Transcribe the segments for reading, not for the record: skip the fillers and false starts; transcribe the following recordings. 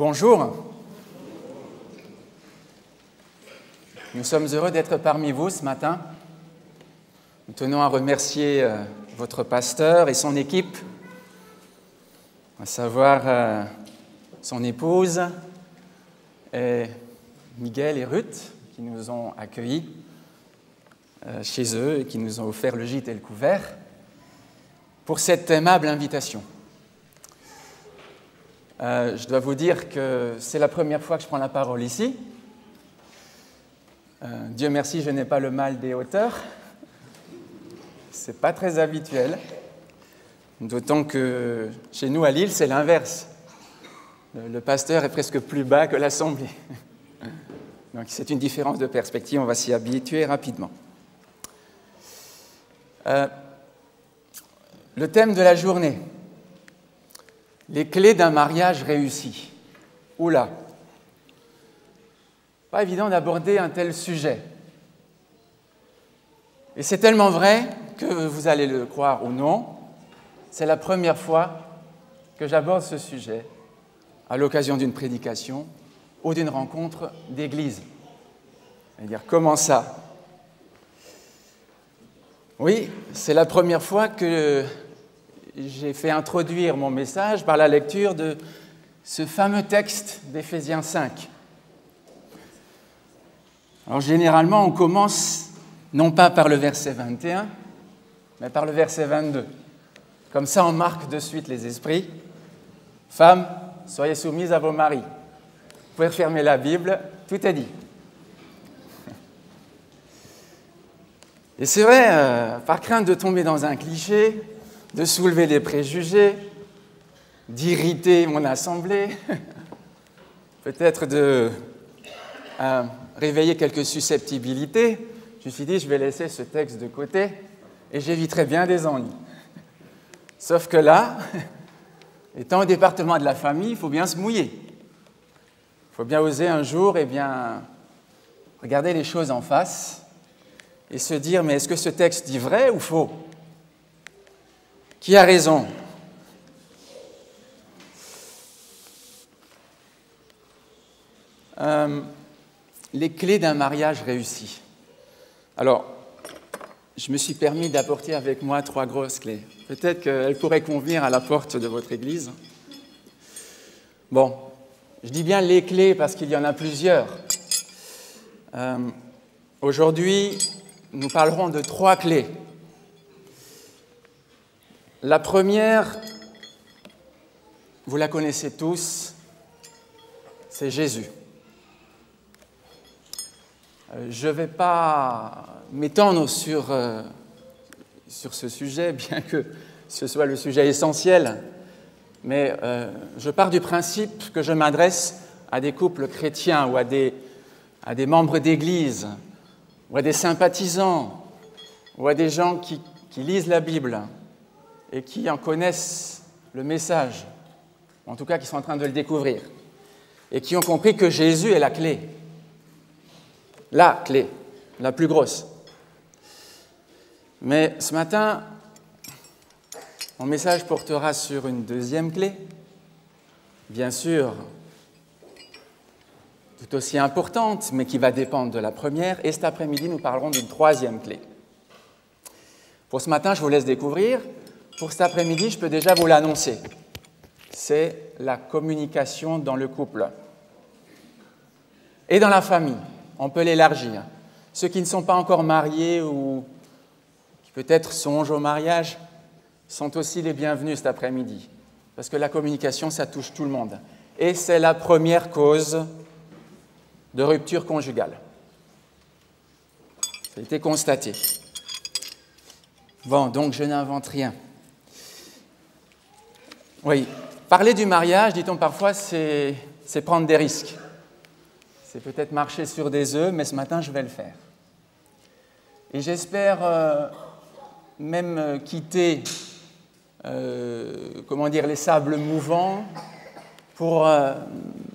Bonjour. Nous sommes heureux d'être parmi vous ce matin. Nous tenons à remercier votre pasteur et son équipe, à savoir son épouse, et Miguel et Ruth, qui nous ont accueillis chez eux et qui nous ont offert le gîte et le couvert, pour cette aimable invitation. Je dois vous dire que c'est la première fois que je prends la parole ici. Dieu merci, je n'ai pas le mal des hauteurs. C'est pas très habituel. D'autant que chez nous à Lille, c'est l'inverse. Le pasteur est presque plus bas que l'assemblée. Donc c'est une différence de perspective, on va s'y habituer rapidement. Le thème de la journée. Les clés d'un mariage réussi. Oula! Pas évident d'aborder un tel sujet. Et c'est tellement vrai que vous allez le croire ou non, c'est la première fois que j'aborde ce sujet à l'occasion d'une prédication ou d'une rencontre d'église. C'est-à-dire, comment ça? Oui, c'est la première fois que j'ai fait introduire mon message par la lecture de ce fameux texte d'Éphésiens 5. Alors généralement, on commence non pas par le verset 21, mais par le verset 22. Comme ça, on marque de suite les esprits. Femmes, soyez soumises à vos maris. Vous pouvez refermer la Bible, tout est dit. Et c'est vrai, par crainte de tomber dans un cliché, de soulever des préjugés, d'irriter mon assemblée, peut-être de réveiller quelques susceptibilités, je me suis dit, je vais laisser ce texte de côté et j'éviterai bien des ennuis. Sauf que là, étant au département de la famille, il faut bien se mouiller. Il faut bien oser un jour regarder les choses en face et se dire, mais est-ce que ce texte dit vrai ou faux? Qui a raison? Les clés d'un mariage réussi. Alors, je me suis permis d'apporter avec moi 3 grosses clés. Peut-être qu'elles pourraient convenir à la porte de votre église. Bon, je dis bien les clés parce qu'il y en a plusieurs. Aujourd'hui, nous parlerons de 3 clés. La première, vous la connaissez tous, c'est Jésus. Je ne vais pas m'étendre sur ce sujet, bien que ce soit le sujet essentiel, mais je pars du principe que je m'adresse à des couples chrétiens ou à des membres d'église, ou à des sympathisants, ou à des gens qui lisent la Bible et qui en connaissent le message, en tout cas qui sont en train de le découvrir, et qui ont compris que Jésus est la clé, la plus grosse. Mais ce matin, mon message portera sur une deuxième clé, bien sûr, tout aussi importante, mais qui va dépendre de la première, et cet après-midi, nous parlerons d'une troisième clé. Pour ce matin, je vous laisse découvrir. Pour cet après-midi, je peux déjà vous l'annoncer. C'est la communication dans le couple. Et dans la famille, on peut l'élargir. Ceux qui ne sont pas encore mariés ou qui peut-être songent au mariage sont aussi les bienvenus cet après-midi. Parce que la communication, ça touche tout le monde. Et c'est la première cause de rupture conjugale. Ça a été constaté. Bon, donc je n'invente rien. Oui, parler du mariage, dit-on parfois, c'est prendre des risques. C'est peut-être marcher sur des œufs, mais ce matin, je vais le faire. Et j'espère même quitter, les sables mouvants pour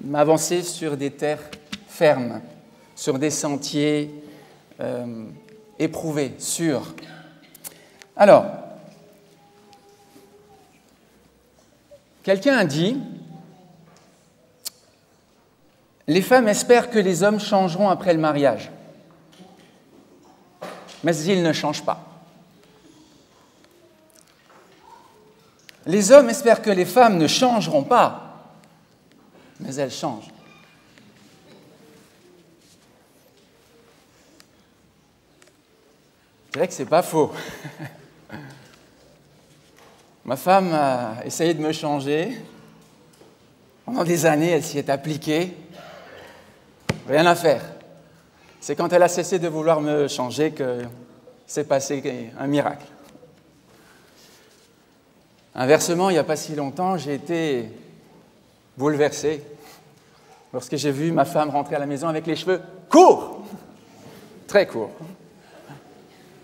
m'avancer sur des terres fermes, sur des sentiers éprouvés, sûrs. Alors, quelqu'un a dit Les femmes espèrent que les hommes changeront après le mariage, mais ils ne changent pas. Les hommes espèrent que les femmes ne changeront pas, mais elles changent. Je dirais que ce n'est pas faux. Ma femme a essayé de me changer. Pendant des années, elle s'y est appliquée. Rien à faire. C'est quand elle a cessé de vouloir me changer que s'est passé un miracle. Inversement, il n'y a pas si longtemps, j'ai été bouleversé lorsque j'ai vu ma femme rentrer à la maison avec les cheveux courts, très courts.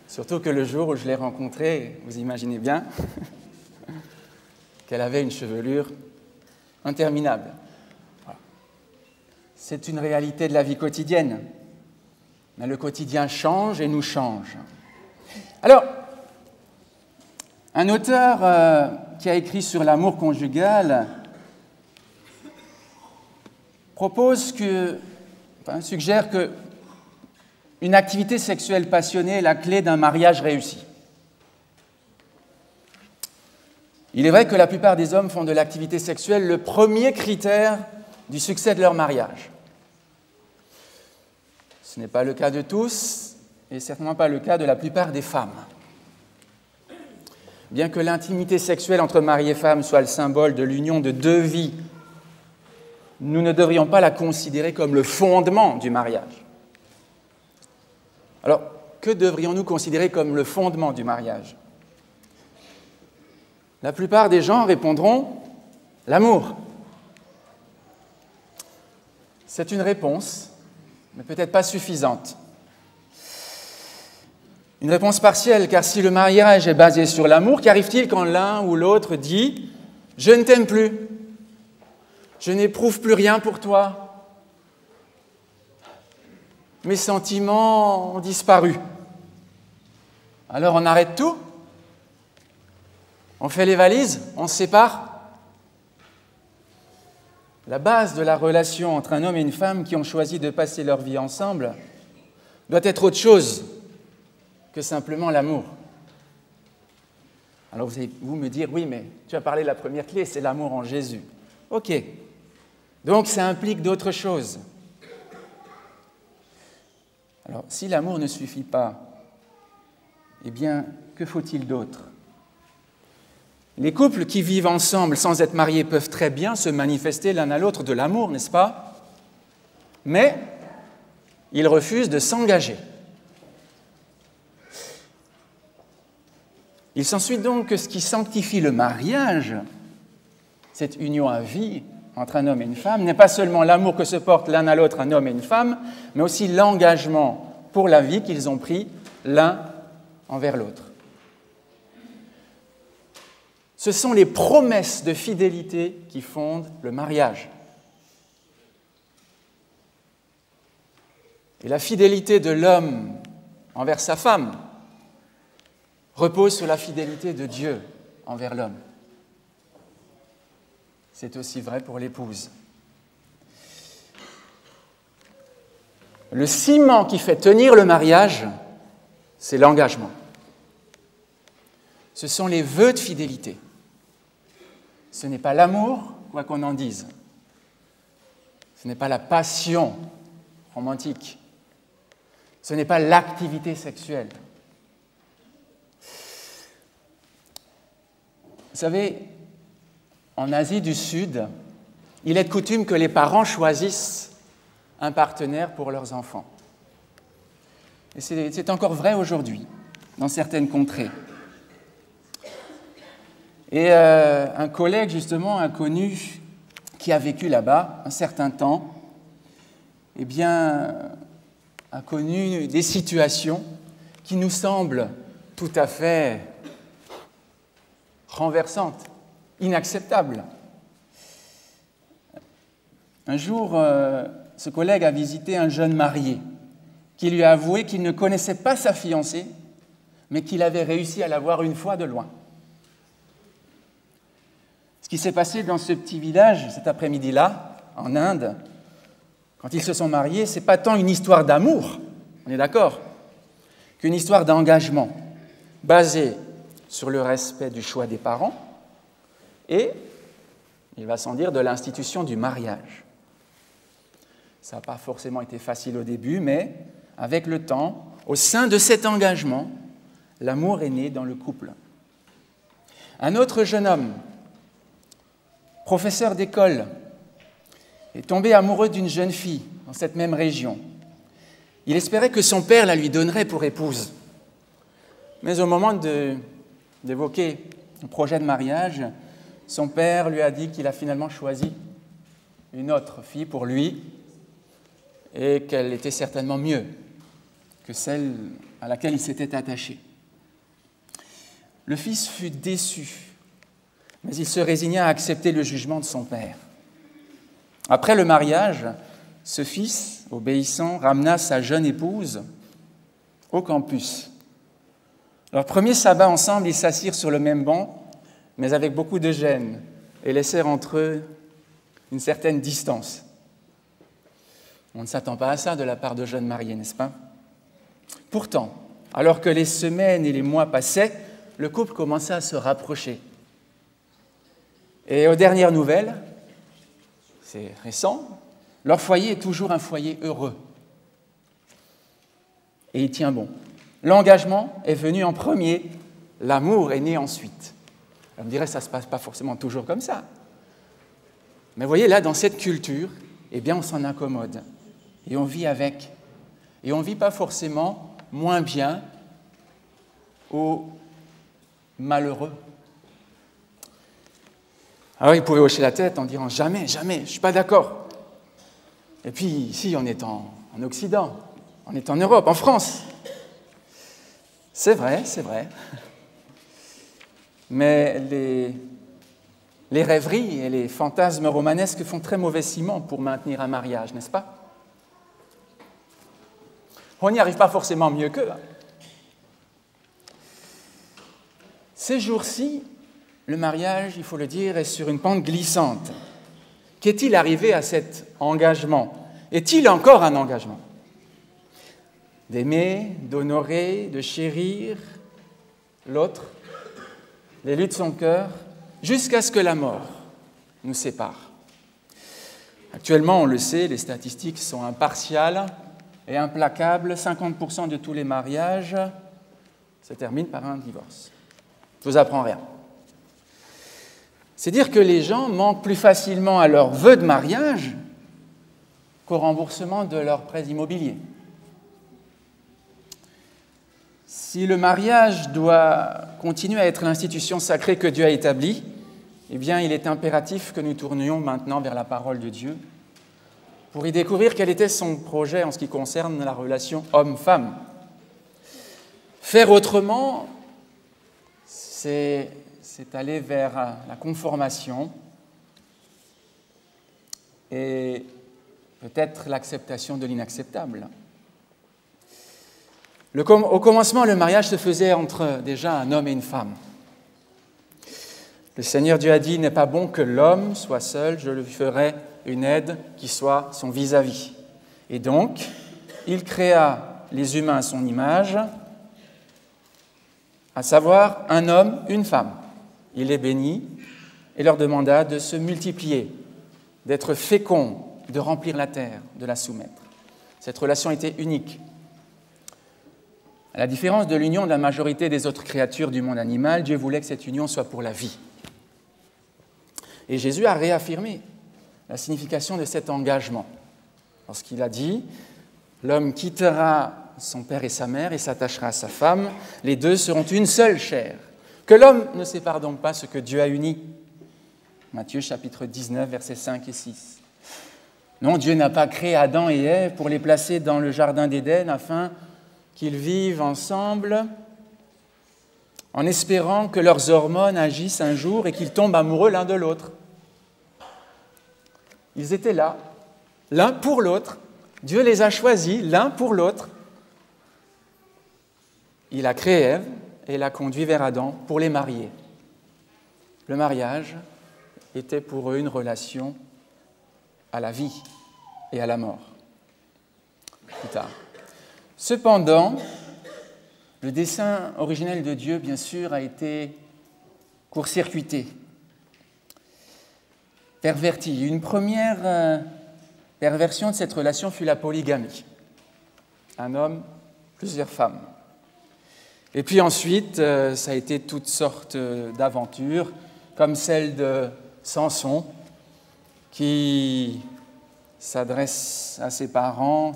Surtout que le jour où je l'ai rencontrée, vous imaginez bien qu'elle avait une chevelure interminable. Voilà. C'est une réalité de la vie quotidienne. Mais le quotidien change et nous change. Alors, un auteur qui a écrit sur l'amour conjugal suggère qu'une activité sexuelle passionnée est la clé d'un mariage réussi. Il est vrai que la plupart des hommes font de l'activité sexuelle le premier critère du succès de leur mariage. Ce n'est pas le cas de tous, et certainement pas le cas de la plupart des femmes. Bien que l'intimité sexuelle entre mari et femme soit le symbole de l'union de deux vies, nous ne devrions pas la considérer comme le fondement du mariage. Alors, que devrions-nous considérer comme le fondement du mariage ? La plupart des gens répondront « l'amour ». C'est une réponse, mais peut-être pas suffisante. Une réponse partielle, car si le mariage est basé sur l'amour, qu'arrive-t-il quand l'un ou l'autre dit « je ne t'aime plus, je n'éprouve plus rien pour toi, mes sentiments ont disparu ». Alors on arrête tout ? On fait les valises, on se sépare. La base de la relation entre un homme et une femme qui ont choisi de passer leur vie ensemble doit être autre chose que simplement l'amour. Alors vous allez me dire, oui, mais tu as parlé de la première clé, c'est l'amour en Jésus. Ok, donc ça implique d'autres choses. Alors, si l'amour ne suffit pas, eh bien, que faut-il d'autre ? Les couples qui vivent ensemble sans être mariés peuvent très bien se manifester l'un à l'autre de l'amour, n'est-ce pas ? Mais ils refusent de s'engager. Il s'ensuit donc que ce qui sanctifie le mariage, cette union à vie entre un homme et une femme, n'est pas seulement l'amour que se portent l'un à l'autre un homme et une femme, mais aussi l'engagement pour la vie qu'ils ont pris l'un envers l'autre. Ce sont les promesses de fidélité qui fondent le mariage. Et la fidélité de l'homme envers sa femme repose sur la fidélité de Dieu envers l'homme. C'est aussi vrai pour l'épouse. Le ciment qui fait tenir le mariage, c'est l'engagement. Ce sont les vœux de fidélité. Ce n'est pas l'amour, quoi qu'on en dise. Ce n'est pas la passion romantique. Ce n'est pas l'activité sexuelle. Vous savez, en Asie du Sud, il est de coutume que les parents choisissent un partenaire pour leurs enfants. Et c'est encore vrai aujourd'hui, dans certaines contrées. Et un collègue, justement, inconnu, qui a vécu là-bas un certain temps, eh bien, a connu des situations qui nous semblent tout à fait renversantes, inacceptables. Un jour, ce collègue a visité un jeune marié qui lui a avoué qu'il ne connaissait pas sa fiancée, mais qu'il avait réussi à la voir une fois de loin. Ce qui s'est passé dans ce petit village cet après-midi-là, en Inde, quand ils se sont mariés, ce n'est pas tant une histoire d'amour, on est d'accord, qu'une histoire d'engagement basée sur le respect du choix des parents et, il va sans dire, de l'institution du mariage. Ça n'a pas forcément été facile au début, mais avec le temps, au sein de cet engagement, l'amour est né dans le couple. Un autre jeune homme, professeur d'école, est tombé amoureux d'une jeune fille dans cette même région. Il espérait que son père la lui donnerait pour épouse. Mais au moment d'évoquer un projet de mariage, son père lui a dit qu'il a finalement choisi une autre fille pour lui et qu'elle était certainement mieux que celle à laquelle il s'était attaché. Le fils fut déçu, mais il se résigna à accepter le jugement de son père. Après le mariage, ce fils, obéissant, ramena sa jeune épouse au campus. Leur premier sabbat ensemble, ils s'assirent sur le même banc, mais avec beaucoup de gêne, et laissèrent entre eux une certaine distance. On ne s'attend pas à ça de la part de jeunes mariés, n'est-ce pas? Pourtant, alors que les semaines et les mois passaient, le couple commença à se rapprocher. Et aux dernières nouvelles, c'est récent, leur foyer est toujours un foyer heureux. Et il tient bon. L'engagement est venu en premier, l'amour est né ensuite. On me dirait, ça ne se passe pas forcément toujours comme ça. Mais vous voyez, là, dans cette culture, eh bien, on s'en accommode. Et on vit avec. Et on ne vit pas forcément moins bien ou malheureux. Alors, il pouvait hocher la tête en disant « Jamais, jamais, je ne suis pas d'accord ». Et puis, ici, on est en Occident, on est en Europe, en France. C'est vrai, c'est vrai. Mais les rêveries et les fantasmes romanesques font très mauvais ciment pour maintenir un mariage, n'est-ce pas? On n'y arrive pas forcément mieux qu'eux. Ces jours-ci, le mariage, il faut le dire, est sur une pente glissante. Qu'est-il arrivé à cet engagement? Est-il encore un engagement? D'aimer, d'honorer, de chérir l'autre, l'élu de son cœur, jusqu'à ce que la mort nous sépare. Actuellement, on le sait, les statistiques sont impartiales et implacables. 50% de tous les mariages se terminent par un divorce. Je ne vous apprends rien. C'est dire que les gens manquent plus facilement à leur vœu de mariage qu'au remboursement de leurs prêts immobiliers. Si le mariage doit continuer à être l'institution sacrée que Dieu a établie, eh bien, il est impératif que nous tournions maintenant vers la parole de Dieu pour y découvrir quel était son projet en ce qui concerne la relation homme-femme. Faire autrement, c'est aller vers la conformation et peut-être l'acceptation de l'inacceptable. Au commencement, le mariage se faisait entre déjà un homme et une femme. Le Seigneur Dieu a dit « Il n'est pas bon que l'homme soit seul, je lui ferai une aide qui soit son vis-à-vis. » Et donc, il créa les humains à son image, à savoir un homme, une femme. Il les bénit et leur demanda de se multiplier, d'être féconds, de remplir la terre, de la soumettre. Cette relation était unique. À la différence de l'union de la majorité des autres créatures du monde animal, Dieu voulait que cette union soit pour la vie. Et Jésus a réaffirmé la signification de cet engagement lorsqu'il a dit « L'homme quittera son père et sa mère et s'attachera à sa femme, les deux seront une seule chair. Que l'homme ne sépare donc pas ce que Dieu a uni. » Matthieu chapitre 19, versets 5 et 6. Non, Dieu n'a pas créé Adam et Ève pour les placer dans le jardin d'Éden afin qu'ils vivent ensemble en espérant que leurs hormones agissent un jour et qu'ils tombent amoureux l'un de l'autre. Ils étaient là, l'un pour l'autre. Dieu les a choisis l'un pour l'autre. Il a créé Ève et l'a conduit vers Adam pour les marier. Le mariage était pour eux une relation à la vie et à la mort. plus tard. Cependant, le dessein originel de Dieu, bien sûr, a été court-circuité, perverti. Une première perversion de cette relation fut la polygamie. Un homme, plusieurs femmes. Et puis ensuite, ça a été toutes sortes d'aventures, comme celle de Samson, qui s'adresse à ses parents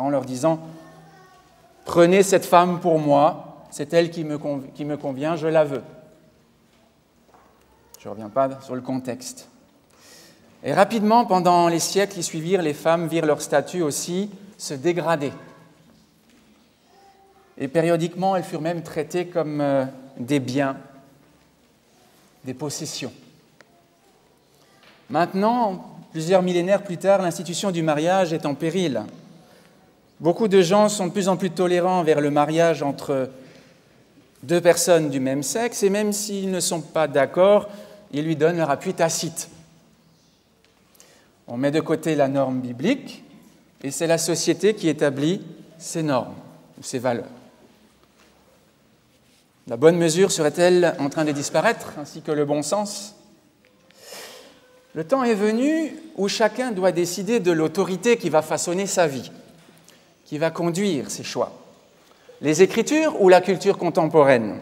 leur disant « Prenez cette femme pour moi, c'est elle qui me convient, je la veux. » Je ne reviens pas sur le contexte. Et rapidement, pendant les siècles qui suivirent, les femmes virent leur statut aussi se dégrader. Et périodiquement, elles furent même traitées comme des biens, des possessions. Maintenant, plusieurs millénaires plus tard, l'institution du mariage est en péril. Beaucoup de gens sont de plus en plus tolérants envers le mariage entre deux personnes du même sexe, et même s'ils ne sont pas d'accord, ils lui donnent leur appui tacite. On met de côté la norme biblique, et c'est la société qui établit ces normes ou ces valeurs. La bonne mesure serait-elle en train de disparaître, ainsi que le bon sens ? Le temps est venu où chacun doit décider de l'autorité qui va façonner sa vie, qui va conduire ses choix. Les Écritures ou la culture contemporaine ?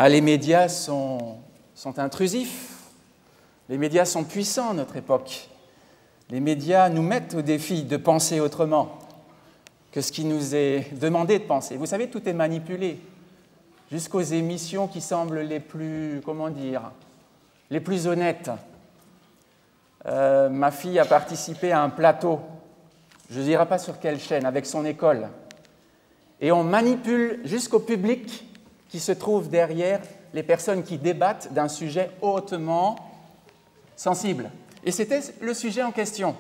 Les médias sont intrusifs, les médias sont puissants à notre époque. Les médias nous mettent au défi de penser autrement que ce qui nous est demandé de penser. Vous savez, tout est manipulé, jusqu'aux émissions qui semblent les plus, les plus honnêtes. Ma fille a participé à un plateau, je ne dirai pas sur quelle chaîne, avec son école. Et on manipule jusqu'au public qui se trouve derrière les personnes qui débattent d'un sujet hautement sensible. Et c'était le sujet en question.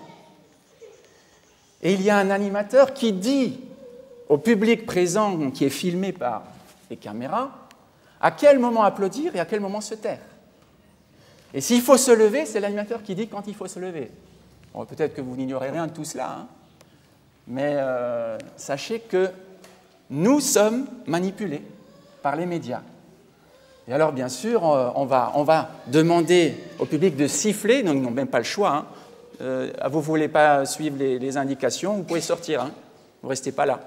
Et il y a un animateur qui dit au public présent, qui est filmé par les caméras, à quel moment applaudir et à quel moment se taire. Et s'il faut se lever, c'est l'animateur qui dit quand il faut se lever. Bon, peut-être que vous n'ignorez rien de tout cela, mais sachez que nous sommes manipulés par les médias. Et alors, bien sûr, on va demander au public de siffler, donc ils n'ont même pas le choix. Vous ne voulez pas suivre les indications, vous pouvez sortir, vous ne restez pas là.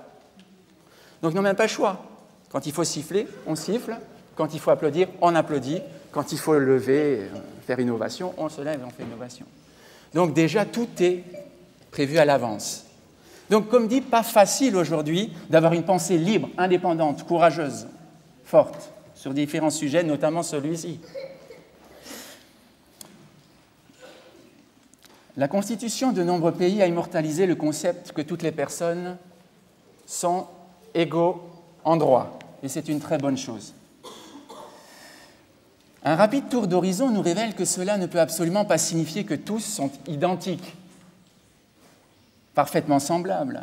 Donc ils n'ont même pas le choix. Quand il faut siffler, on siffle. Quand il faut applaudir, on applaudit. Quand il faut lever, faire une ovation, on se lève et on fait une ovation. Donc déjà, tout est prévu à l'avance. Donc, comme dit, pas facile aujourd'hui d'avoir une pensée libre, indépendante, courageuse, forte, sur différents sujets, notamment celui-ci. La Constitution de nombreux pays a immortalisé le concept que toutes les personnes sont égaux en droit, et c'est une très bonne chose. Un rapide tour d'horizon nous révèle que cela ne peut absolument pas signifier que tous sont identiques, parfaitement semblables.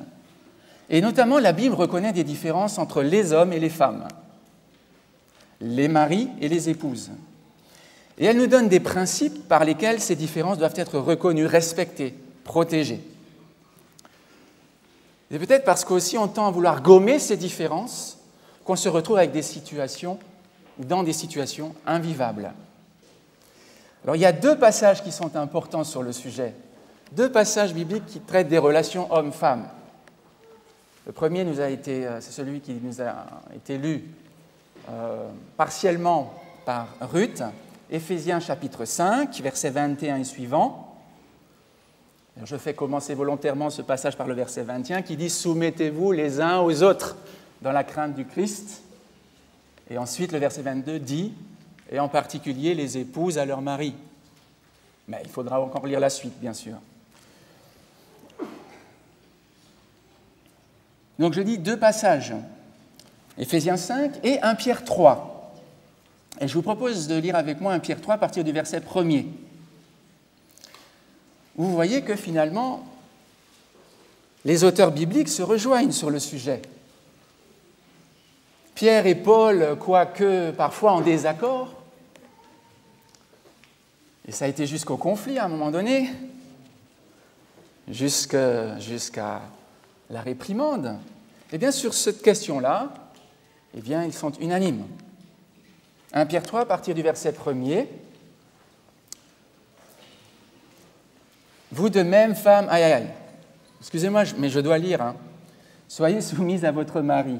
Et notamment, la Bible reconnaît des différences entre les hommes et les femmes, les maris et les épouses. Et elle nous donne des principes par lesquels ces différences doivent être reconnues, respectées, protégées. Et peut-être parce qu'aussi on tend à vouloir gommer ces différences qu'on se retrouve avec dans des situations invivables. Alors il y a deux passages qui sont importants sur le sujet, deux passages bibliques qui traitent des relations hommes-femmes. Le premier c'est celui qui nous a été lu partiellement par Ruth, Éphésiens chapitre 5, versets 21 et suivants. Je fais commencer volontairement ce passage par le verset 21 qui dit « Soumettez-vous les uns aux autres dans la crainte du Christ ». Et ensuite, le verset 22 dit « Et en particulier les épouses à leur mari ». Mais il faudra encore lire la suite, bien sûr. Donc je dis deux passages, Éphésiens 5 et 1 Pierre 3. Et je vous propose de lire avec moi 1 Pierre 3 à partir du verset 1er. Vous voyez que finalement, les auteurs bibliques se rejoignent sur le sujet. Pierre et Paul, quoique parfois en désaccord, et ça a été jusqu'au conflit à un moment donné, jusqu'à la réprimande, eh bien, sur cette question-là, eh bien, ils sont unanimes. 1 Pierre 3, à partir du verset 1er. Vous de même, femmes, excusez-moi, mais je dois lire, soyez soumises à votre mari,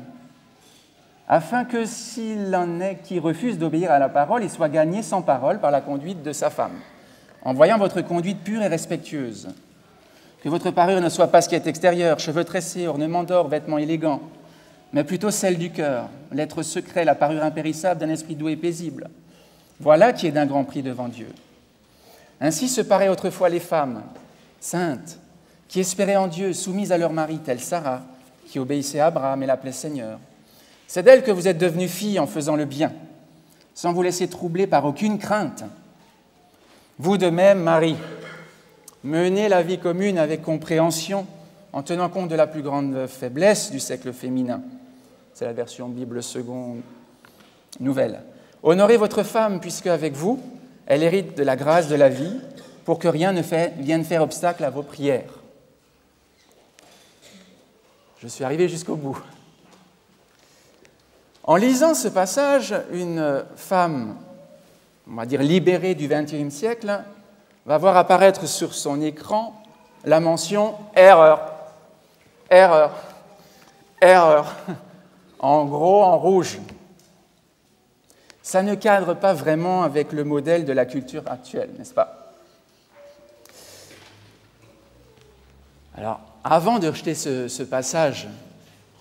afin que s'il en est qui refuse d'obéir à la parole, il soit gagné sans parole par la conduite de sa femme, en voyant votre conduite pure et respectueuse. Que votre parure ne soit pas ce qui est extérieur, cheveux tressés, ornements d'or, vêtements élégants, mais plutôt celle du cœur, l'être secret, la parure impérissable d'un esprit doux et paisible. Voilà qui est d'un grand prix devant Dieu. Ainsi se paraient autrefois les femmes, saintes, qui espéraient en Dieu, soumises à leur mari, telle Sarah, qui obéissait à Abraham et l'appelait Seigneur. C'est d'elle que vous êtes devenues filles en faisant le bien, sans vous laisser troubler par aucune crainte. Vous de même, Marie, menez la vie commune avec compréhension, en tenant compte de la plus grande faiblesse du sexe féminin. C'est la version Bible seconde nouvelle. Honorez votre femme, puisque avec vous, elle hérite de la grâce de la vie, pour que rien ne vienne faire obstacle à vos prières. Je suis arrivé jusqu'au bout. En lisant ce passage, une femme, on va dire libérée du XXe siècle, va voir apparaître sur son écran la mention « erreur ». Erreur, erreur, en gros, en rouge. Ça ne cadre pas vraiment avec le modèle de la culture actuelle, n'est-ce pas? Alors, avant de rejeter ce passage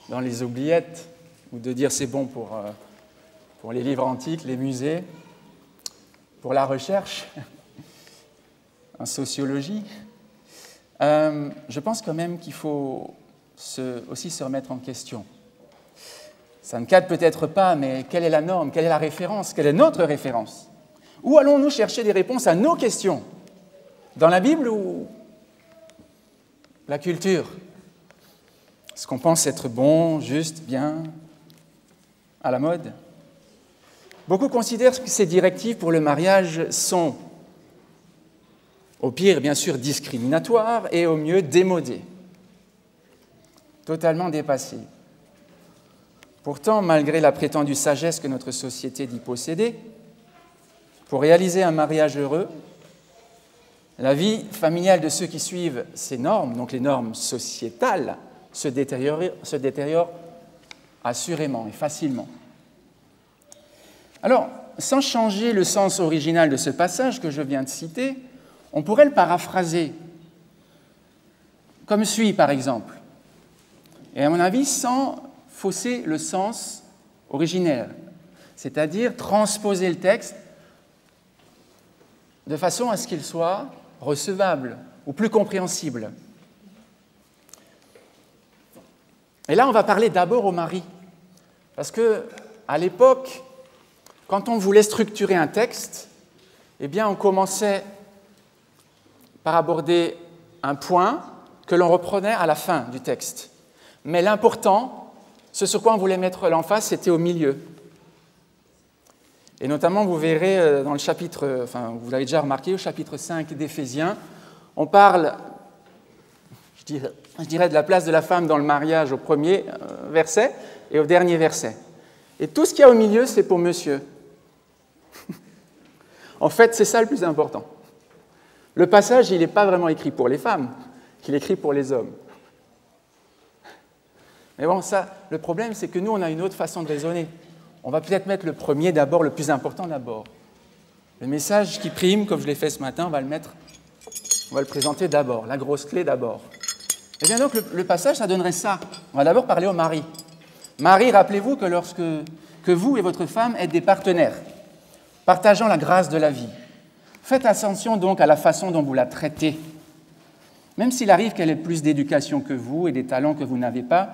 dans les oubliettes, ou de dire c'est bon pour les livres antiques, les musées, pour la recherche en sociologie, je pense quand même qu'il faut aussi se remettre en question. Ça ne cadre peut-être pas, mais quelle est la norme, quelle est la référence, quelle est notre référence? Où allons-nous chercher des réponses à nos questions? Dans la Bible ou la culture? Est-ce qu'on pense être bon, juste, bien, à la mode? Beaucoup considèrent que ces directives pour le mariage sont, au pire, bien sûr, discriminatoires et au mieux démodées, totalement dépassées. Pourtant, malgré la prétendue sagesse que notre société dit posséder, pour réaliser un mariage heureux, la vie familiale de ceux qui suivent ces normes, donc les normes sociétales, se détériore assurément et facilement. Alors, sans changer le sens original de ce passage que je viens de citer, on pourrait le paraphraser comme suit, par exemple, et à mon avis, sans fausser le sens originel, c'est-à-dire transposer le texte de façon à ce qu'il soit recevable ou plus compréhensible. Et là, on va parler d'abord au mari, parce qu'à l'époque, quand on voulait structurer un texte, eh bien, on commençait par aborder un point que l'on reprenait à la fin du texte. Mais l'important, ce sur quoi on voulait mettre l'emphase, c'était au milieu. Et notamment, vous verrez dans le chapitre, vous l'avez déjà remarqué, au chapitre 5 d'Éphésiens, on parle, je dirais, de la place de la femme dans le mariage au premier verset et au dernier verset. Et tout ce qu'il y a au milieu, c'est pour monsieur. En fait, c'est ça le plus important. Le passage, il n'est pas vraiment écrit pour les femmes, il est écrit pour les hommes. Mais bon, ça, le problème, c'est que nous, on a une autre façon de raisonner. On va peut-être mettre le premier d'abord, le plus important d'abord. Le message qui prime, comme je l'ai fait ce matin, on va le présenter d'abord, la grosse clé d'abord. Et bien donc, le passage, ça donnerait ça. On va d'abord parler au mari. Mari, rappelez-vous que vous et votre femme êtes des partenaires, partageant la grâce de la vie. Faites attention donc à la façon dont vous la traitez. Même s'il arrive qu'elle ait plus d'éducation que vous et des talents que vous n'avez pas,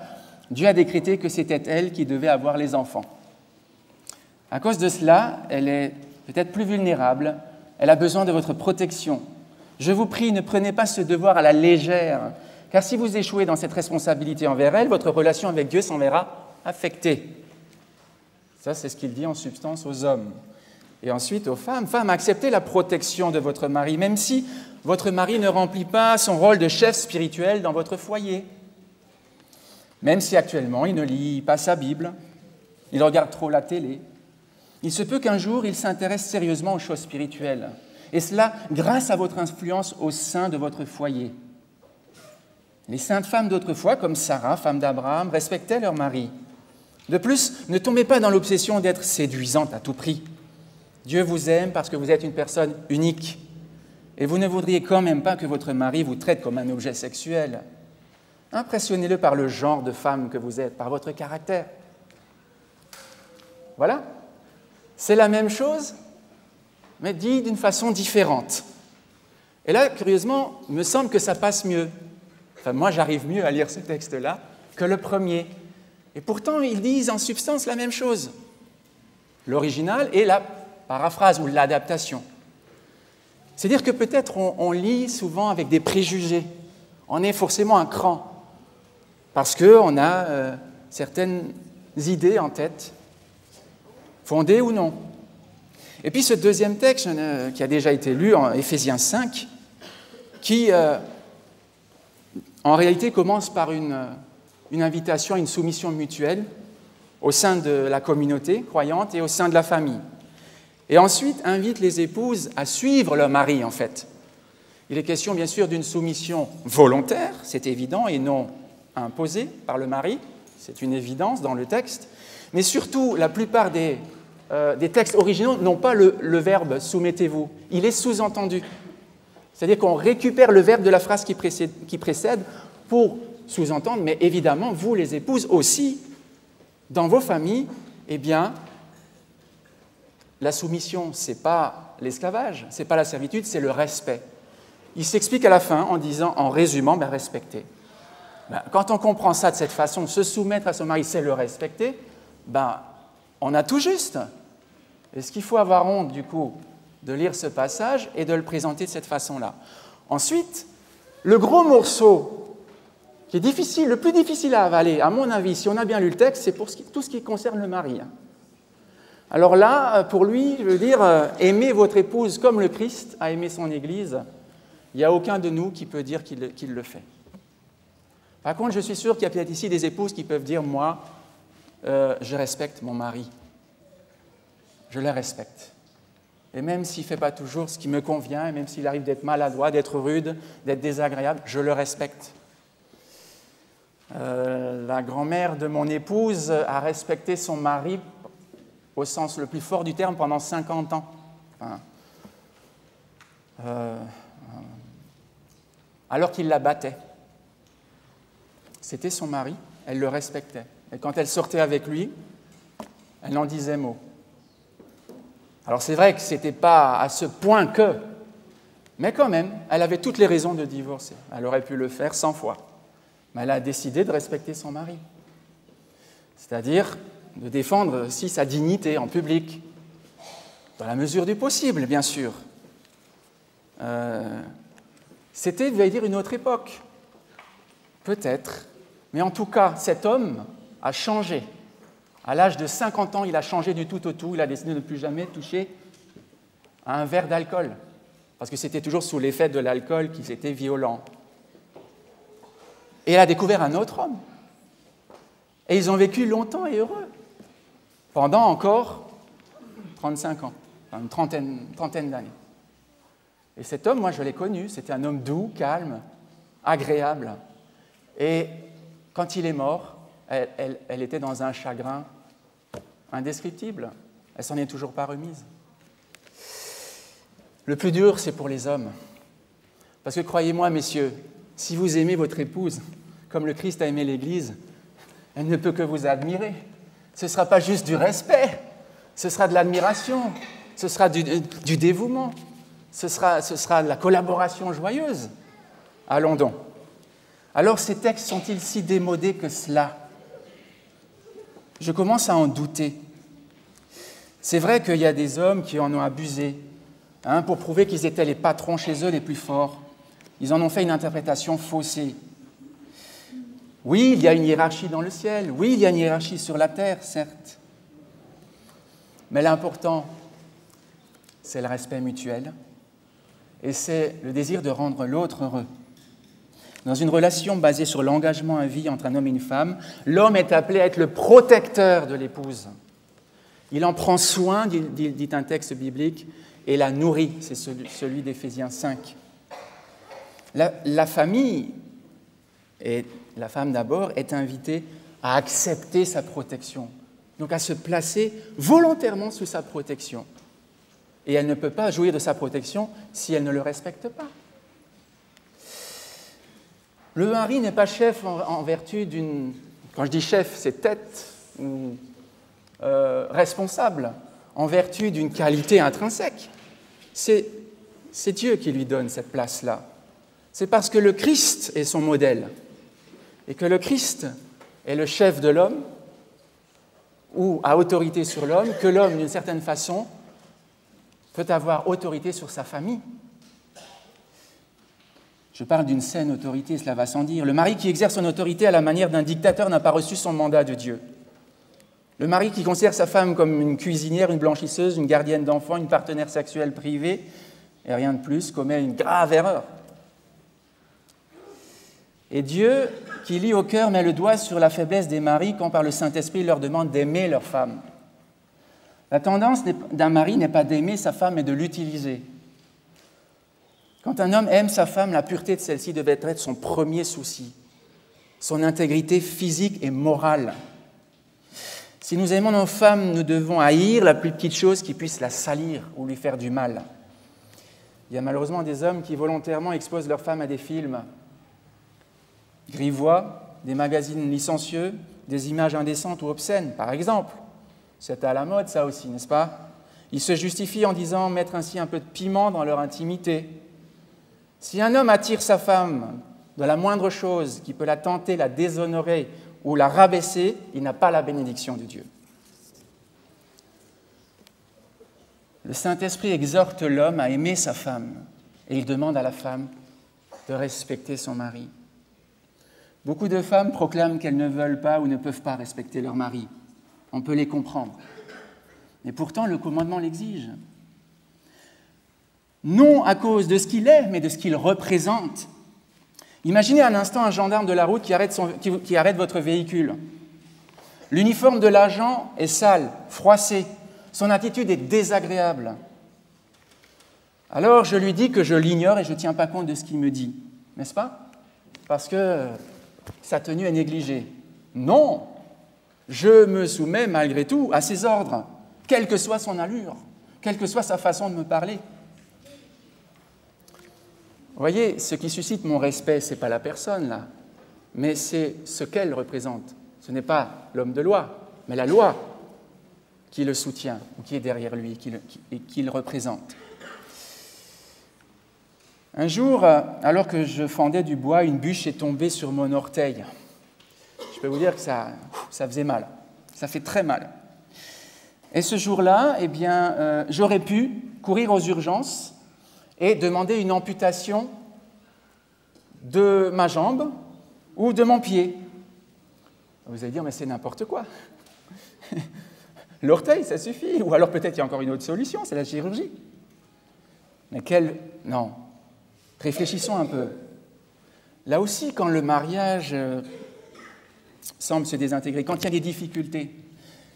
Dieu a décrété que c'était elle qui devait avoir les enfants. À cause de cela, elle est peut-être plus vulnérable, elle a besoin de votre protection. Je vous prie, ne prenez pas ce devoir à la légère, car si vous échouez dans cette responsabilité envers elle, votre relation avec Dieu s'en verra affectée. Ça, c'est ce qu'il dit en substance aux hommes. Et ensuite aux femmes. Femmes, acceptez la protection de votre mari, même si votre mari ne remplit pas son rôle de chef spirituel dans votre foyer. Même si actuellement il ne lit pas sa Bible, il regarde trop la télé, il se peut qu'un jour il s'intéresse sérieusement aux choses spirituelles. Et cela grâce à votre influence au sein de votre foyer. Les saintes femmes d'autrefois, comme Sarah, femme d'Abraham, respectaient leur mari. De plus, ne tombez pas dans l'obsession d'être séduisante à tout prix. Dieu vous aime parce que vous êtes une personne unique. Et vous ne voudriez quand même pas que votre mari vous traite comme un objet sexuel. Impressionnez-le par le genre de femme que vous êtes, par votre caractère. Voilà. C'est la même chose, mais dit d'une façon différente. Et là, curieusement, il me semble que ça passe mieux. Enfin, moi, j'arrive mieux à lire ce texte-là que le premier. Et pourtant, ils disent en substance la même chose. L'original et la paraphrase ou l'adaptation. C'est-à-dire que peut-être on lit souvent avec des préjugés. On est forcément un cran, parce qu'on a certaines idées en tête, fondées ou non. Et puis ce deuxième texte qui a déjà été lu en Éphésiens 5, qui en réalité commence par une invitation à une soumission mutuelle au sein de la communauté croyante et au sein de la famille. Et ensuite invite les épouses à suivre leur mari, en fait. Il est question, bien sûr, d'une soumission volontaire, c'est évident, et non imposée par le mari, c'est une évidence dans le texte. Mais surtout, la plupart des textes originaux n'ont pas le verbe « soumettez-vous », il est sous-entendu. C'est-à-dire qu'on récupère le verbe de la phrase qui précède pour sous-entendre, mais évidemment, vous, les épouses, aussi, dans vos familles, eh bien, la soumission, ce n'est pas l'esclavage, ce n'est pas la servitude, c'est le respect. Il s'explique à la fin en résumant, respecter. Quand on comprend ça de cette façon, se soumettre à son mari, c'est le respecter, on a tout juste. Est-ce qu'il faut avoir honte, du coup, de lire ce passage et de le présenter de cette façon-là? Ensuite, le gros morceau qui est difficile, le plus difficile à avaler, à mon avis, si on a bien lu le texte, c'est pour tout ce qui concerne le mari. Alors là, pour lui, je veux dire, aimez votre épouse comme le Christ a aimé son Église. Il n'y a aucun de nous qui peut dire qu'il le fait. Par contre, je suis sûr qu'il y a peut-être ici des épouses qui peuvent dire, moi, je respecte mon mari. Je le respecte. Et même s'il ne fait pas toujours ce qui me convient, et même s'il arrive d'être maladroit, d'être rude, d'être désagréable, je le respecte. La grand-mère de mon épouse a respecté son mari au sens le plus fort du terme pendant 50 ans. Alors qu'il la battait. C'était son mari, elle le respectait. Et quand elle sortait avec lui, elle n'en disait mot. Alors c'est vrai que ce n'était pas à ce point que, mais quand même, elle avait toutes les raisons de divorcer. Elle aurait pu le faire 100 fois. Mais elle a décidé de respecter son mari. C'est-à-dire de défendre aussi sa dignité en public, dans la mesure du possible, bien sûr. C'était, je vais dire, une autre époque. Peut-être. Mais en tout cas, cet homme a changé. À l'âge de 50 ans, il a changé du tout au tout. Il a décidé de ne plus jamais toucher à un verre d'alcool. Parce que c'était toujours sous l'effet de l'alcool qu'il était violent. Et elle a découvert un autre homme. Et ils ont vécu longtemps et heureux. Pendant encore 35 ans, enfin une trentaine d'années. Et cet homme, moi je l'ai connu, c'était un homme doux, calme, agréable. Et quand il est mort, elle était dans un chagrin indescriptible. Elle s'en est toujours pas remise. Le plus dur, c'est pour les hommes. Parce que croyez-moi, messieurs, si vous aimez votre épouse, comme le Christ a aimé l'Église, elle ne peut que vous admirer. Ce ne sera pas juste du respect, ce sera de l'admiration, ce sera du dévouement, ce sera de la collaboration joyeuse. Allons donc. Alors ces textes sont-ils si démodés que cela? Je commence à en douter. C'est vrai qu'il y a des hommes qui en ont abusé, pour prouver qu'ils étaient les patrons chez eux les plus forts. Ils en ont fait une interprétation faussée. Oui, il y a une hiérarchie dans le ciel. Oui, il y a une hiérarchie sur la terre, certes. Mais l'important, c'est le respect mutuel et c'est le désir de rendre l'autre heureux. Dans une relation basée sur l'engagement à vie entre un homme et une femme, l'homme est appelé à être le protecteur de l'épouse. Il en prend soin, dit un texte biblique, et la nourrit, c'est celui d'Éphésiens 5. La famille, et la femme d'abord, est invitée à accepter sa protection, donc à se placer volontairement sous sa protection. Et elle ne peut pas jouir de sa protection si elle ne le respecte pas. Le mari n'est pas chef en vertu d'une... Quand je dis chef, c'est tête ou responsable, en vertu d'une qualité intrinsèque. C'est Dieu qui lui donne cette place-là. C'est parce que le Christ est son modèle et que le Christ est le chef de l'homme ou a autorité sur l'homme, que l'homme, d'une certaine façon, peut avoir autorité sur sa famille. Je parle d'une saine autorité, cela va sans dire. Le mari qui exerce son autorité à la manière d'un dictateur n'a pas reçu son mandat de Dieu. Le mari qui considère sa femme comme une cuisinière, une blanchisseuse, une gardienne d'enfants, une partenaire sexuelle privée, et rien de plus, commet une grave erreur. Et Dieu, qui lit au cœur, met le doigt sur la faiblesse des maris quand par le Saint-Esprit il leur demande d'aimer leur femme. La tendance d'un mari n'est pas d'aimer sa femme, mais de l'utiliser. Quand un homme aime sa femme, la pureté de celle-ci devait être son premier souci, son intégrité physique et morale. Si nous aimons nos femmes, nous devons haïr la plus petite chose qui puisse la salir ou lui faire du mal. Il y a malheureusement des hommes qui volontairement exposent leurs femmes à des films grivois, des magazines licencieux, des images indécentes ou obscènes, par exemple. C'est à la mode, ça aussi, n'est-ce pas? Ils se justifient en disant mettre ainsi un peu de piment dans leur intimité. Si un homme attire sa femme de la moindre chose qui peut la tenter, la déshonorer ou la rabaisser, il n'a pas la bénédiction de Dieu. Le Saint-Esprit exhorte l'homme à aimer sa femme et il demande à la femme de respecter son mari. Beaucoup de femmes proclament qu'elles ne veulent pas ou ne peuvent pas respecter leur mari. On peut les comprendre. Mais pourtant, le commandement l'exige. Non à cause de ce qu'il est, mais de ce qu'il représente. Imaginez un instant un gendarme de la route qui arrête votre véhicule. L'uniforme de l'agent est sale, froissé. Son attitude est désagréable. Alors je lui dis que je l'ignore et je ne tiens pas compte de ce qu'il me dit. N'est-ce pas? Parce que sa tenue est négligée. Non, je me soumets malgré tout à ses ordres, quelle que soit son allure, quelle que soit sa façon de me parler. Vous voyez, ce qui suscite mon respect, ce n'est pas la personne, là, mais c'est ce qu'elle représente. Ce n'est pas l'homme de loi, mais la loi qui le soutient, ou qui est derrière lui, et qui le représente. Un jour, alors que je fendais du bois, une bûche est tombée sur mon orteil. Je peux vous dire que ça faisait mal. Ça fait très mal. Et ce jour-là, eh bien, j'aurais pu courir aux urgences et demander une amputation de ma jambe ou de mon pied. Vous allez dire, mais c'est n'importe quoi. L'orteil, ça suffit. Ou alors peut-être il y a encore une autre solution, c'est la chirurgie. Mais non. Réfléchissons un peu. Là aussi, quand le mariage semble se désintégrer, quand il y a des difficultés,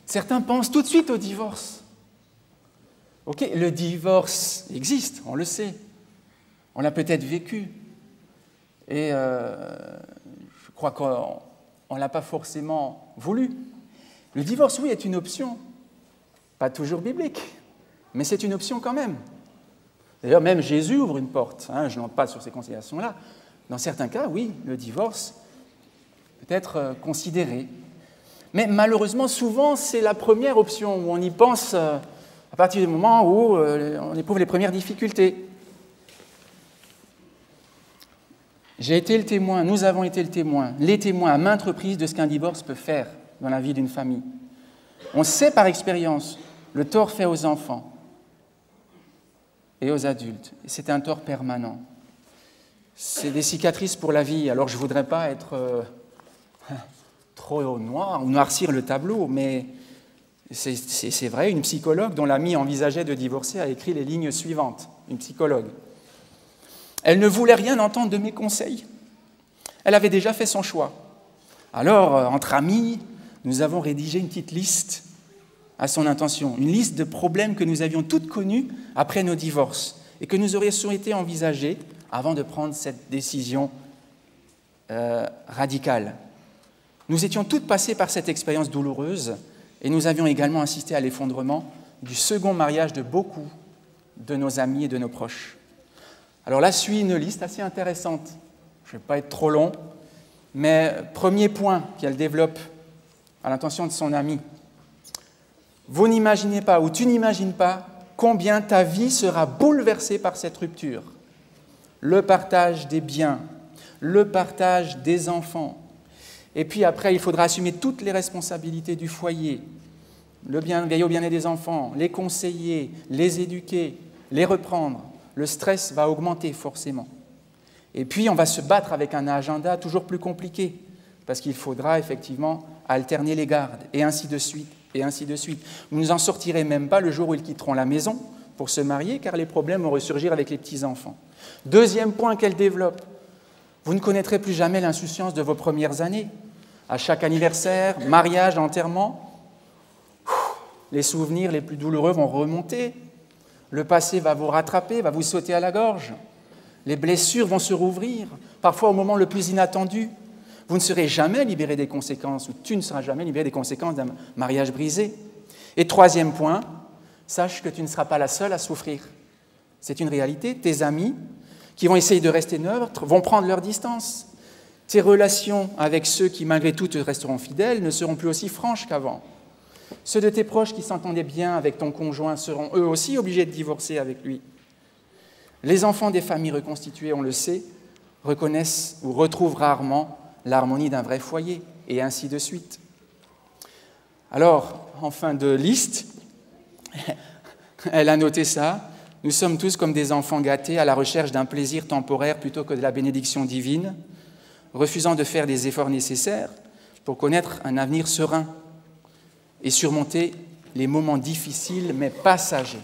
certains pensent tout de suite au divorce. Ok, le divorce existe, on le sait. On l'a peut-être vécu. Et je crois qu'on ne l'a pas forcément voulu. Le divorce, oui, est une option. Pas toujours biblique, mais c'est une option quand même. D'ailleurs, même Jésus ouvre une porte. Je n'entre pas sur ces considérations-là. Dans certains cas, oui, le divorce peut être considéré. Mais malheureusement, souvent, c'est la première option où on y pense à partir du moment où on éprouve les premières difficultés. J'ai été le témoin, nous avons été les témoins à maintes reprises de ce qu'un divorce peut faire dans la vie d'une famille. On sait par expérience le tort fait aux enfants et aux adultes. Et c'est un tort permanent. C'est des cicatrices pour la vie. Alors je ne voudrais pas être trop noir ou noircir le tableau, mais c'est vrai, une psychologue dont l'ami envisageait de divorcer a écrit les lignes suivantes. Une psychologue. Elle ne voulait rien entendre de mes conseils. Elle avait déjà fait son choix. Alors, entre amis, nous avons rédigé une petite liste à son intention, une liste de problèmes que nous avions toutes connus après nos divorces et que nous aurions souhaité envisager avant de prendre cette décision radicale. Nous étions toutes passées par cette expérience douloureuse et nous avions également assisté à l'effondrement du second mariage de beaucoup de nos amis et de nos proches. Alors là suit une liste assez intéressante. Je ne vais pas être trop long, mais premier point qu'elle développe à l'intention de son ami. Vous n'imaginez pas, ou tu n'imagines pas, combien ta vie sera bouleversée par cette rupture. Le partage des biens, le partage des enfants. Et puis après, il faudra assumer toutes les responsabilités du foyer, veiller au bien-être des enfants, les conseiller, les éduquer, les reprendre. Le stress va augmenter forcément. Et puis, on va se battre avec un agenda toujours plus compliqué, parce qu'il faudra effectivement alterner les gardes, et ainsi de suite, et ainsi de suite. Vous ne en sortirez même pas le jour où ils quitteront la maison pour se marier, car les problèmes vont ressurgir avec les petits-enfants. Deuxième point qu'elle développe, vous ne connaîtrez plus jamais l'insouciance de vos premières années. À chaque anniversaire, mariage, enterrement, les souvenirs les plus douloureux vont remonter. Le passé va vous rattraper, va vous sauter à la gorge. Les blessures vont se rouvrir, parfois au moment le plus inattendu. Vous ne serez jamais libéré des conséquences, ou tu ne seras jamais libéré des conséquences d'un mariage brisé. Et troisième point, sache que tu ne seras pas la seule à souffrir. C'est une réalité. Tes amis, qui vont essayer de rester neutres, vont prendre leur distance. Tes relations avec ceux qui, malgré tout, te resteront fidèles, ne seront plus aussi franches qu'avant. Ceux de tes proches qui s'entendaient bien avec ton conjoint seront eux aussi obligés de divorcer avec lui. Les enfants des familles reconstituées, on le sait, reconnaissent ou retrouvent rarement l'harmonie d'un vrai foyer, et ainsi de suite. Alors, en fin de liste, elle a noté ça, nous sommes tous comme des enfants gâtés à la recherche d'un plaisir temporaire plutôt que de la bénédiction divine, refusant de faire des efforts nécessaires pour connaître un avenir serein et surmonter les moments difficiles mais passagers.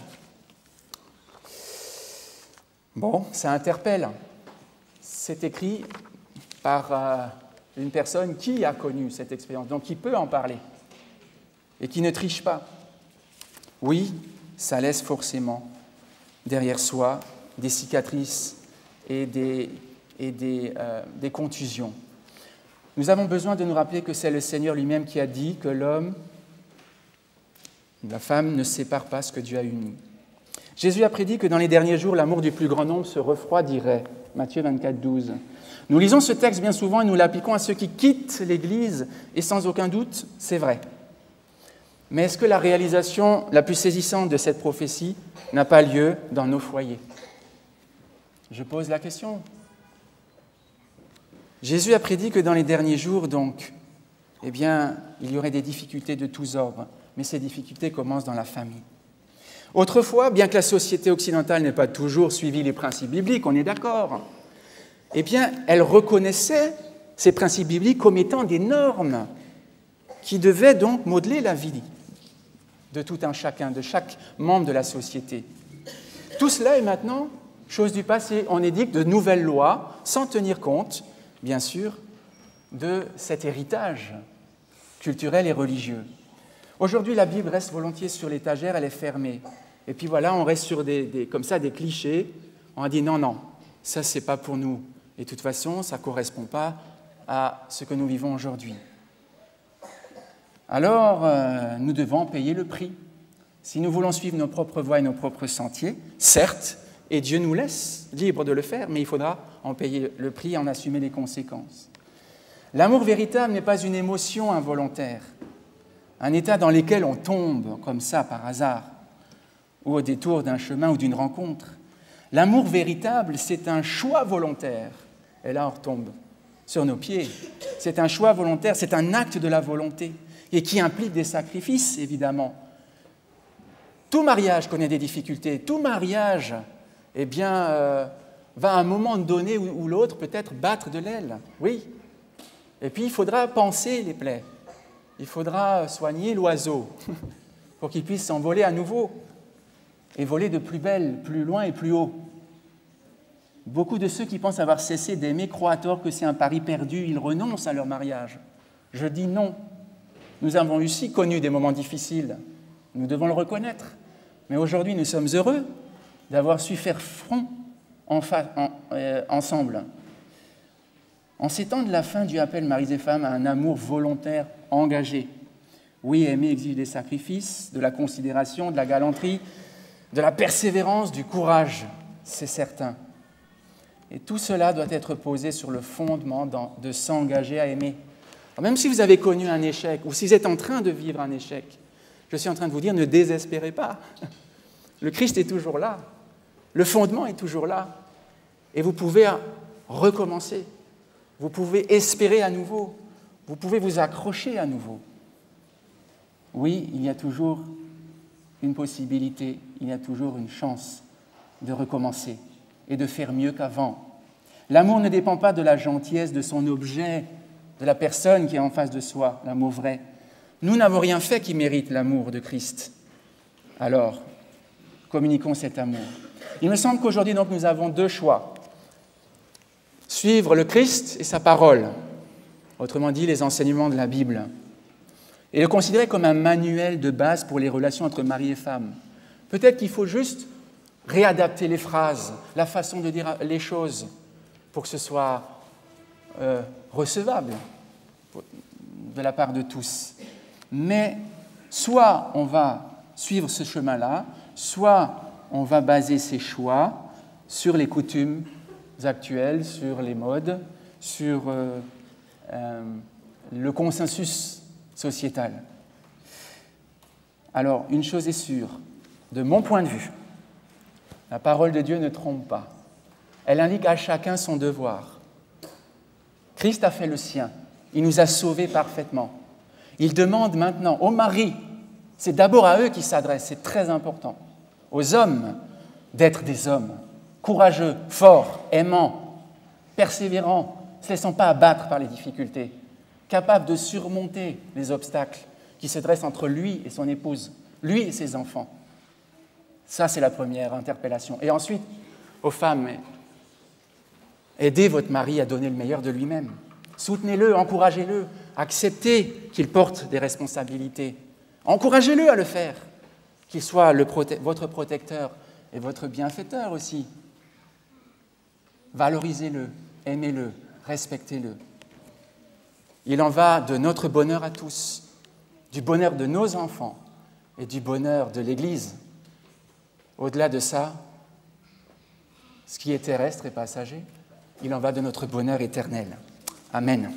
Bon, ça interpelle. C'est écrit par une personne qui a connu cette expérience, donc qui peut en parler et qui ne triche pas. Oui, ça laisse forcément derrière soi des cicatrices et des contusions. Nous avons besoin de nous rappeler que c'est le Seigneur lui-même qui a dit que l'homme, la femme, ne sépare pas ce que Dieu a uni. Jésus a prédit que dans les derniers jours, l'amour du plus grand nombre se refroidirait. Matthieu 24, 12. Nous lisons ce texte bien souvent et nous l'appliquons à ceux qui quittent l'Église, et sans aucun doute, c'est vrai. Mais est-ce que la réalisation la plus saisissante de cette prophétie n'a pas lieu dans nos foyers? Je pose la question. Jésus a prédit que dans les derniers jours, donc, il y aurait des difficultés de tous ordres, mais ces difficultés commencent dans la famille. Autrefois, bien que la société occidentale n'ait pas toujours suivi les principes bibliques, on est d'accord, elle reconnaissait ces principes bibliques comme étant des normes qui devaient donc modeler la vie de tout un chacun, de chaque membre de la société. Tout cela est maintenant chose du passé. On édicte de nouvelles lois sans tenir compte, bien sûr, de cet héritage culturel et religieux. Aujourd'hui, la Bible reste volontiers sur l'étagère, elle est fermée. Et puis voilà, on reste sur des clichés. On a dit non, ça c'est pas pour nous. Et de toute façon, ça ne correspond pas à ce que nous vivons aujourd'hui. Alors, nous devons payer le prix. Si nous voulons suivre nos propres voies et nos propres sentiers, certes, et Dieu nous laisse libres de le faire, mais il faudra en payer le prix et en assumer les conséquences. L'amour véritable n'est pas une émotion involontaire, un état dans lequel on tombe comme ça par hasard, ou au détour d'un chemin ou d'une rencontre. L'amour véritable, c'est un choix volontaire. Et là, on retombe sur nos pieds. C'est un choix volontaire, c'est un acte de la volonté, et qui implique des sacrifices, évidemment. Tout mariage connaît des difficultés. Tout mariage, va à un moment donné ou l'autre peut-être battre de l'aile. Oui. Et puis, il faudra panser les plaies. Il faudra soigner l'oiseau pour qu'il puisse s'envoler à nouveau et voler de plus belle, plus loin et plus haut. Beaucoup de ceux qui pensent avoir cessé d'aimer croient à tort que c'est un pari perdu, ils renoncent à leur mariage. Je dis non. Nous avons aussi connu des moments difficiles, nous devons le reconnaître. Mais aujourd'hui, nous sommes heureux d'avoir su faire front ensemble. En ces temps de la fin, Dieu appelle maris et femmes à un amour volontaire, engagé. Oui, aimer exige des sacrifices, de la considération, de la galanterie, de la persévérance, du courage, c'est certain. Et tout cela doit être posé sur le fondement de s'engager à aimer. Alors même si vous avez connu un échec, ou si vous êtes en train de vivre un échec, je suis en train de vous dire, ne désespérez pas. Le Christ est toujours là. Le fondement est toujours là. Et vous pouvez recommencer. Vous pouvez espérer à nouveau. Vous pouvez vous accrocher à nouveau. Oui, il y a toujours une possibilité, il y a toujours une chance de recommencer et de faire mieux qu'avant. L'amour ne dépend pas de la gentillesse de son objet, de la personne qui est en face de soi, l'amour vrai. Nous n'avons rien fait qui mérite l'amour de Christ. Alors, communiquons cet amour. Il me semble qu'aujourd'hui, donc, nous avons deux choix. Suivre le Christ et sa parole, autrement dit, les enseignements de la Bible, et le considérer comme un manuel de base pour les relations entre mari et femme. Peut-être qu'il faut juste réadapter les phrases, la façon de dire les choses, pour que ce soit recevable de la part de tous. Mais soit on va suivre ce chemin-là, soit on va baser ses choix sur les coutumes actuelles, sur les modes, sur le consensus sociétal. Alors, une chose est sûre, de mon point de vue, la parole de Dieu ne trompe pas. Elle indique à chacun son devoir. Christ a fait le sien. Il nous a sauvés parfaitement. Il demande maintenant aux maris, c'est d'abord à eux qu'il s'adresse, c'est très important, aux hommes d'être des hommes, courageux, forts, aimants, persévérants, ne se laissant pas abattre par les difficultés, capables de surmonter les obstacles qui se dressent entre lui et son épouse, lui et ses enfants. Ça, c'est la première interpellation. Et ensuite, aux femmes, aidez votre mari à donner le meilleur de lui-même. Soutenez-le, encouragez-le, acceptez qu'il porte des responsabilités. Encouragez-le à le faire, qu'il soit votre protecteur et votre bienfaiteur aussi. Valorisez-le, aimez-le, respectez-le. Il en va de notre bonheur à tous, du bonheur de nos enfants et du bonheur de l'Église. Au-delà de ça, ce qui est terrestre et passager, il en va de notre bonheur éternel. Amen.